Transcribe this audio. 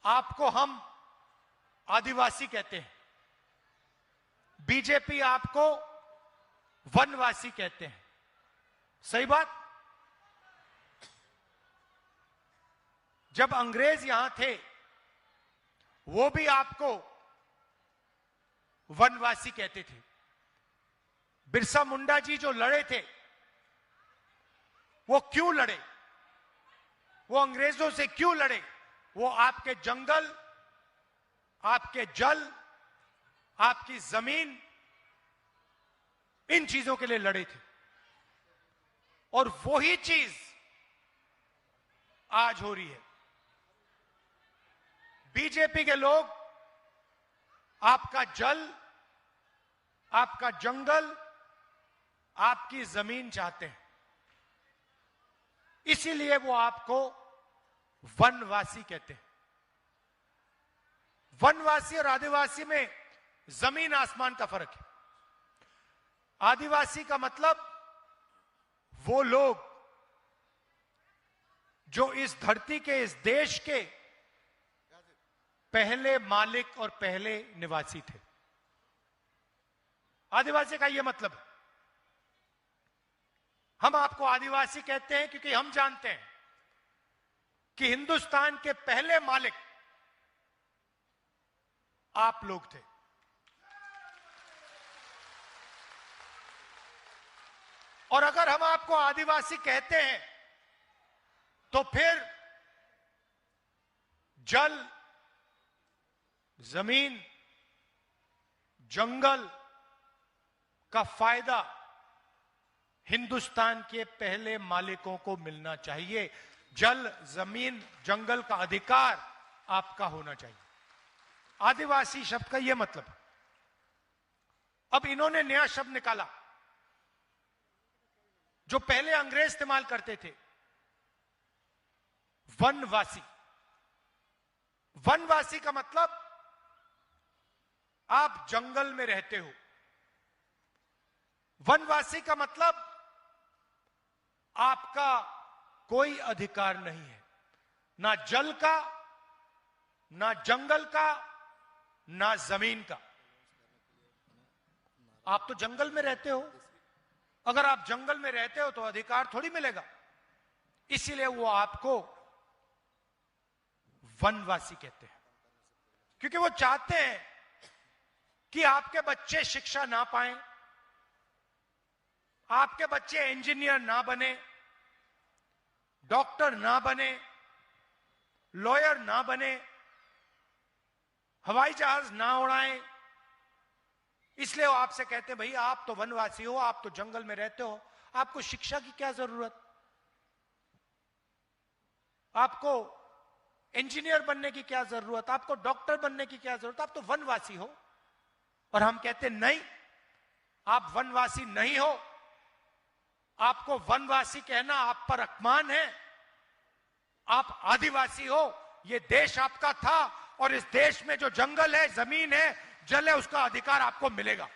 आपको हम आदिवासी कहते हैं, बीजेपी आपको वनवासी कहते हैं। सही बात? जब अंग्रेज यहां थे वो भी आपको वनवासी कहते थे। बिरसा मुंडा जी जो लड़े थे वो क्यों लड़े, वो अंग्रेजों से क्यों लड़े? वो आपके जंगल, आपके जल, आपकी जमीन, इन चीजों के लिए लड़े थे। और वही चीज आज हो रही है। बीजेपी के लोग आपका जल, आपका जंगल, आपकी जमीन चाहते हैं, इसीलिए वो आपको वनवासी कहते हैं। वनवासी और आदिवासी में जमीन आसमान का फर्क है। आदिवासी का मतलब वो लोग जो इस धरती के, इस देश के पहले मालिक और पहले निवासी थे। आदिवासी का यह मतलब है। हम आपको आदिवासी कहते हैं क्योंकि हम जानते हैं कि हिंदुस्तान के पहले मालिक आप लोग थे। और अगर हम आपको आदिवासी कहते हैं तो फिर जल, जमीन, जंगल का फायदा हिंदुस्तान के पहले मालिकों को मिलना चाहिए। जल, जमीन, जंगल का अधिकार आपका होना चाहिए। आदिवासी शब्द का यह मतलब है। अब इन्होंने नया शब्द निकाला जो पहले अंग्रेज इस्तेमाल करते थे, वनवासी। वनवासी का मतलब आप जंगल में रहते हो। वनवासी का मतलब आपका कोई अधिकार नहीं है, ना जल का, ना जंगल का, ना जमीन का। आप तो जंगल में रहते हो। अगर आप जंगल में रहते हो तो अधिकार थोड़ी मिलेगा। इसीलिए वो आपको वनवासी कहते हैं, क्योंकि वो चाहते हैं कि आपके बच्चे शिक्षा ना पाएं, आपके बच्चे इंजीनियर ना बने, डॉक्टर ना बने, लॉयर ना बने, हवाई जहाज ना उड़ाएं। इसलिए वो आपसे कहते हैं भाई आप तो वनवासी हो, आप तो जंगल में रहते हो, आपको शिक्षा की क्या जरूरत, आपको इंजीनियर बनने की क्या जरूरत, आपको डॉक्टर बनने की क्या जरूरत, आप तो वनवासी हो। और हम कहते हैं नहीं, आप वनवासी नहीं हो। आपको वनवासी कहना आप पर अपमान है। आप आदिवासी हो। यह देश आपका था और इस देश में जो जंगल है, जमीन है, जल है, उसका अधिकार आपको मिलेगा।